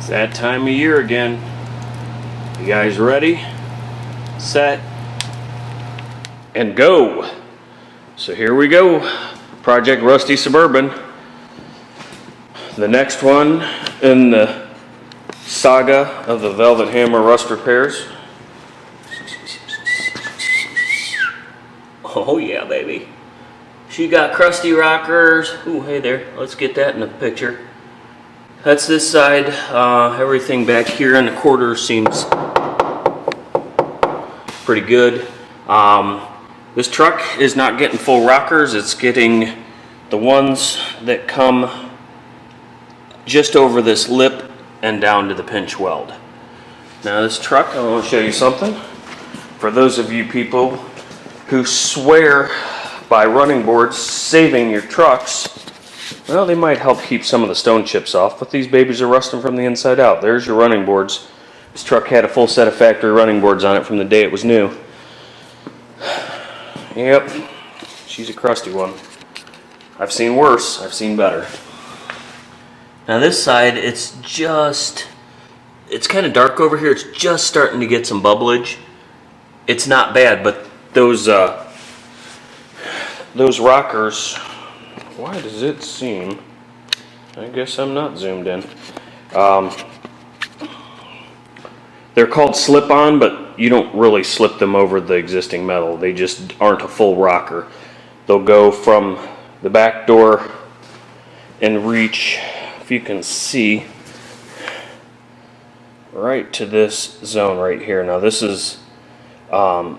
It's that time of year again. You guys ready? Set and go. So here we go. Project Rusty Suburban. The next one in the saga of the Velvethamma rust repairs. Oh yeah, baby. She got crusty rockers. Ooh, hey there. Let's get that in the picture. That's this side. Everything back here in the quarter seems pretty good. This truck is not getting full rockers. It's getting the ones that come just over this lip and down to the pinch weld. Now this truck, I want to show you something. For those of you people who swear by running boards saving your trucks, well, they might help keep some of the stone chips off, but these babies are rusting from the inside out. There's your running boards. This truck had a full set of factory running boards on it from the day it was new. Yep, she's a crusty one. I've seen worse, I've seen better. Now this side, it's kind of dark over here. It's just starting to get some bubblage. It's not bad, but those rockers, why does it seem, I guess I'm not zoomed in. They're called slip-on, but you don't really slip them over the existing metal. They just aren't a full rocker. They'll go from the back door and reach, if you can see, right to this zone right here. Now this is a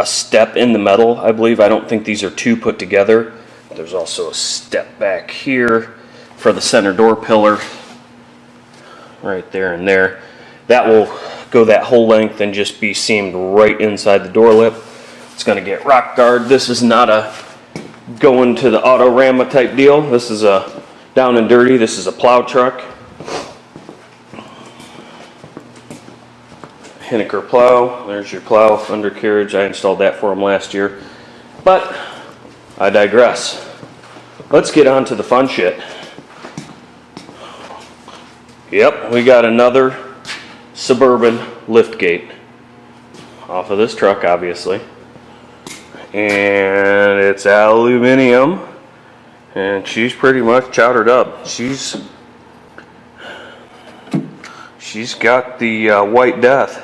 step in the metal, I believe. I don't think these are two put together. There's also a step back here for the center door pillar, right there and there. That will go that whole length and just be seamed right inside the door lip. It's going to get rock guard. This is not a going to the Autorama type deal. This is a down and dirty. This is a plow truck. Henniker plow. There's your plow undercarriage. I installed that for him last year. But I digress. Let's get on to the fun shit. Yep, we got another Suburban liftgate off of this truck, obviously. And it's aluminum. And she's pretty much chowdered up. She's got the white death.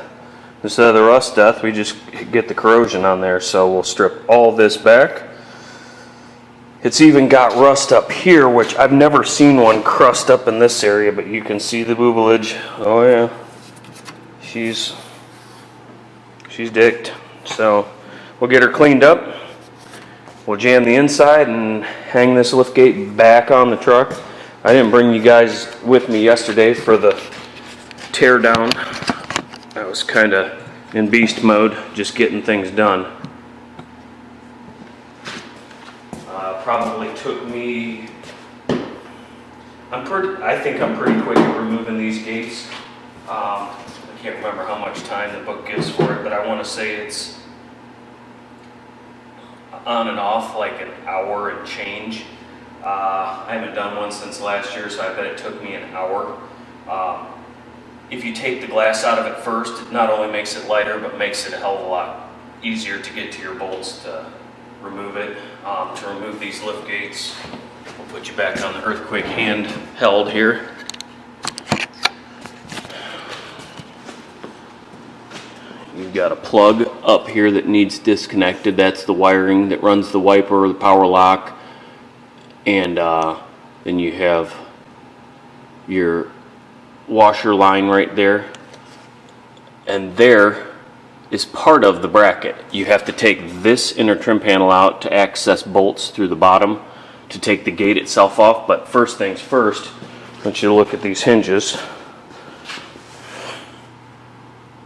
Instead of the rust death, we just get the corrosion on there. So we'll strip all this back. It's even got rust up here, which I've never seen one crust up in this area, but you can see the boobalage. Oh yeah, she's dicked. So we'll get her cleaned up. We'll jam the inside and hang this liftgate back on the truck. I didn't bring you guys with me yesterday for the tear down. I was kind of in beast mode, just getting things done. Probably took me, I think I'm pretty quick at removing these gates. I can't remember how much time the book gives for it, but I want to say it's on and off like an hour and change. I haven't done one since last year, so I bet it took me an hour. If you take the glass out of it first, it not only makes it lighter, but makes it a hell of a lot easier to get to your bolts to remove it. To remove these lift gates, we'll put you back on the earthquake hand held here. You've got a plug up here that needs disconnected. That's the wiring that runs the wiper, the power lock, and then you have your washer line right there, and there is part of the bracket. You have to take this inner trim panel out to access bolts through the bottom to take the gate itself off. But first things first, I want you to look at these hinges.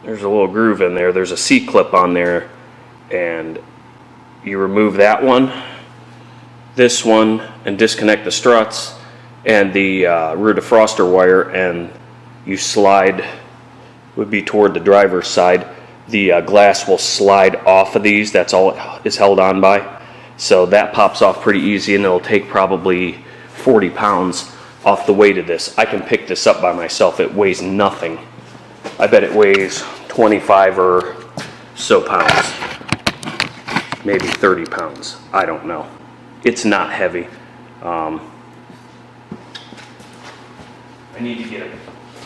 There's a little groove in there. There's a C-clip on there, and you remove that one, this one, and disconnect the struts and the rear defroster wire, and you slide, would be toward the driver's side. The glass will slide off of these. That's all it is held on by. So that pops off pretty easy, and it'll take probably 40 pounds off the weight of this. I can pick this up by myself. It weighs nothing. I bet it weighs 25 or so pounds. Maybe 30 pounds. I don't know. It's not heavy. I need to get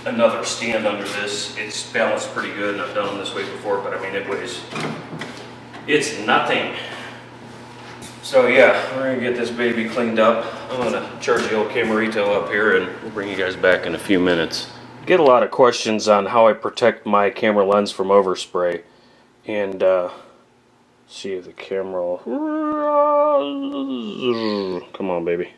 another stand under this. It's balanced pretty good, and I've done them this way before, but I mean, it's nothing. So yeah, we're gonna get this baby cleaned up. I'm gonna charge the old Camarito up here, and we'll bring you guys back in a few minutes. Get a lot of questions on how I protect my camera lens from overspray, and see if the camera will... Come on, baby.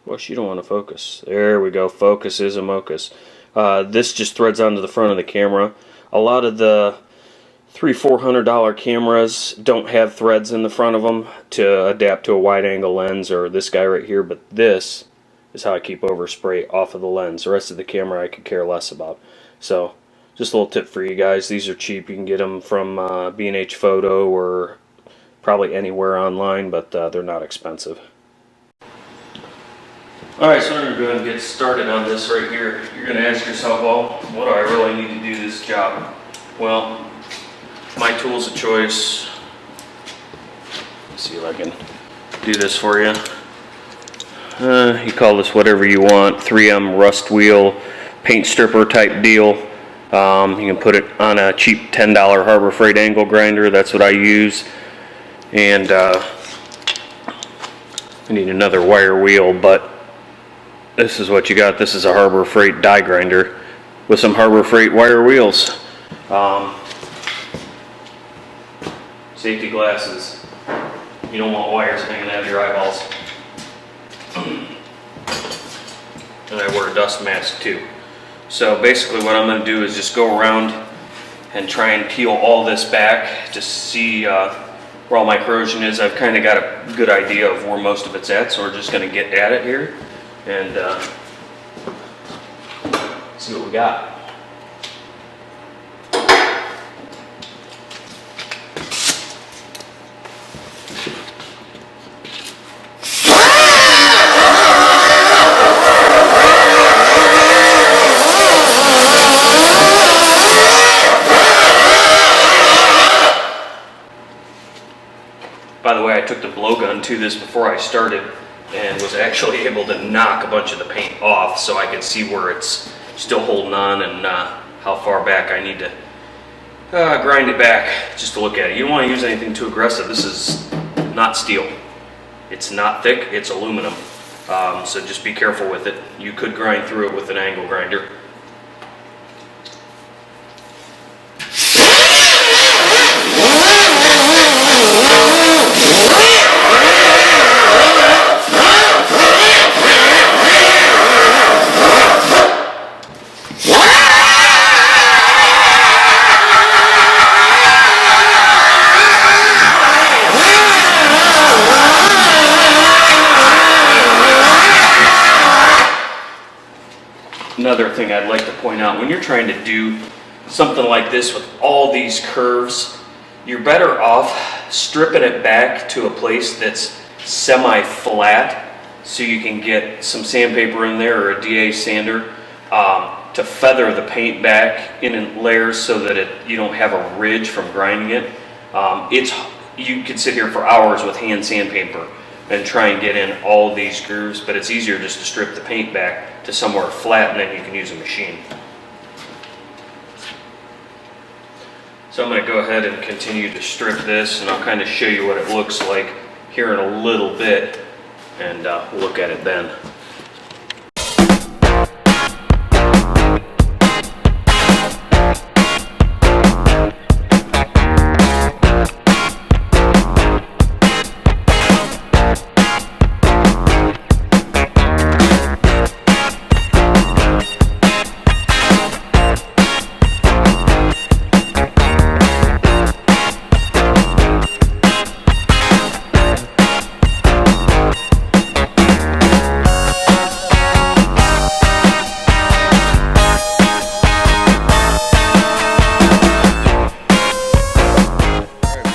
Well, you don't want to focus. There we go. Focus is a mocus. This just threads onto the front of the camera. A lot of the $300-400 cameras don't have threads in the front of them to adapt to a wide-angle lens, or this guy right here, but this is how I keep overspray off of the lens. The rest of the camera I could care less about. So, just a little tip for you guys. These are cheap. You can get them from B&H Photo or probably anywhere online, but they're not expensive. Alright, so I'm going to go ahead and get started on this right here. You're going to ask yourself, well, what do I really need to do this job? Well, my tools of choice, let's see if I can do this for you. You call this whatever you want, 3M rust wheel, paint stripper type deal. You can put it on a cheap $10 Harbor Freight angle grinder. That's what I use. And I need another wire wheel, but this is what you got. This is a Harbor Freight die grinder with some Harbor Freight wire wheels. Safety glasses. You don't want wires hanging out of your eyeballs. And I wear a dust mask too. So basically what I'm going to do is just go around and try and peel all this back to see where all my corrosion is. I've kind of got a good idea of where most of it's at, so we're just going to get at it here and see what we got. By the way, I took the blowgun to this before I started and was actually able to knock a bunch of the paint off so I could see where it's still holding on and how far back I need to grind it back just to look at it. You don't want to use anything too aggressive. This is not steel. It's not thick, it's aluminum. So just be careful with it. You could grind through it with an angle grinder. Another thing I'd like to point out, when you're trying to do something like this with all these curves, you're better off stripping it back to a place that's semi-flat so you can get some sandpaper in there or a DA sander to feather the paint back in layers so that you don't have a ridge from grinding it. You could sit here for hours with hand sandpaper and try and get in all these grooves, but it's easier just to strip the paint back to somewhere flat and then you can use a machine. So I'm going to go ahead and continue to strip this, and I'll kind of show you what it looks like here in a little bit, and we'll look at it then.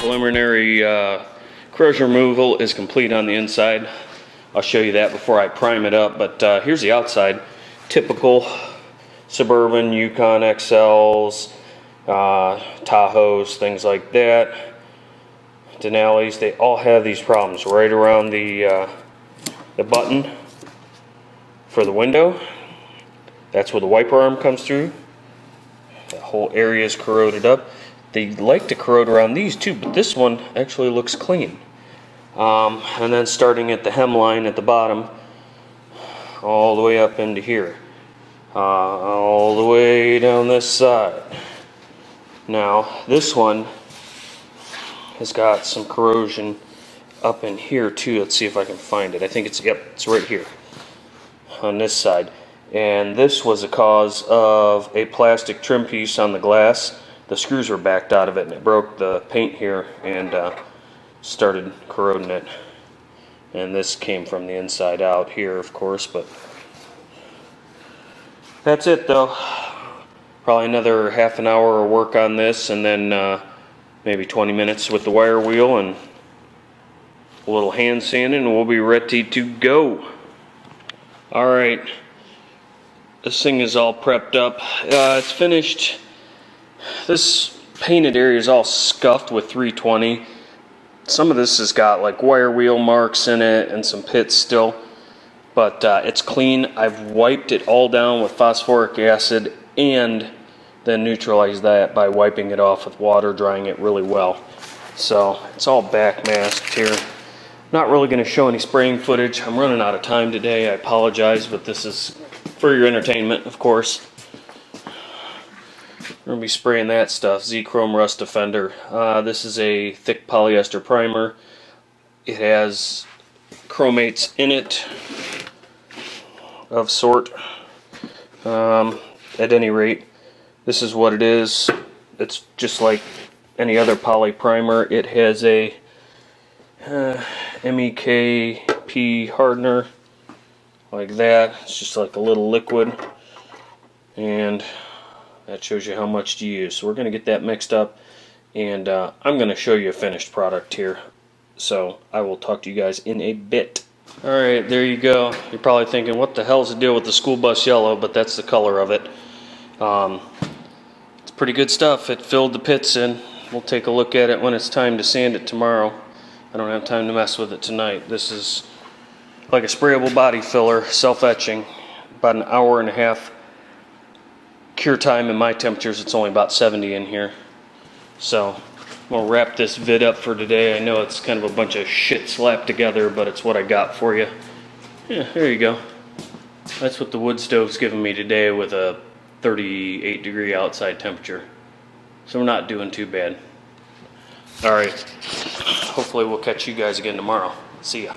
Preliminary corrosion removal is complete on the inside. I'll show you that before I prime it up. But here's the outside. Typical Suburban, Yukon XLs, Tahoes, things like that. Denali's, they all have these problems right around the button for the window. That's where the wiper arm comes through. That whole area is corroded up. They like to corrode around these too, but this one actually looks clean. And then starting at the hemline at the bottom, all the way up into here, all the way down this side. Now this one has got some corrosion up in here too. Let's see if I can find it. I think it's, yep, it's right here on this side. And this was a cause of a plastic trim piece on the glass. The screws were backed out of it and it broke the paint here and started corroding it. And this came from the inside out here, of course, but that's it though. Probably another half an hour of work on this, and then maybe 20 minutes with the wire wheel and a little hand sanding, and we'll be ready to go. Alright, this thing is all prepped up. It's finished. This painted area is all scuffed with 320. Some of this has got like wire wheel marks in it and some pits still, but it's clean. I've wiped it all down with phosphoric acid and then neutralized that by wiping it off with water, drying it really well. So it's all back masked here. Not really going to show any spraying footage. I'm running out of time today. I apologize, but this is for your entertainment, of course. We're going to be spraying that stuff, Z-Chrome Rust Defender. This is a thick polyester primer. It has chromates in it of sort. At any rate, this is what it is. It's just like any other poly primer. It has a MEKP hardener like that. It's just like a little liquid, and that shows you how much to use. So we're going to get that mixed up, and I'm going to show you a finished product here. So I will talk to you guys in a bit. Alright, there you go. You're probably thinking, what the hell's the deal with the school bus yellow? But that's the color of it. It's pretty good stuff. It filled the pits in. We'll take a look at it when it's time to sand it tomorrow. I don't have time to mess with it tonight. This is like a sprayable body filler, self-etching. About an hour and a half cure time in my temperatures. It's only about 70 in here. So we'll wrap this vid up for today. I know it's kind of a bunch of shit slapped together, but it's what I got for you. Yeah, there you go. That's what the wood stove's giving me today with a 38-degree outside temperature. So we're not doing too bad. Alright, hopefully we'll catch you guys again tomorrow. See ya.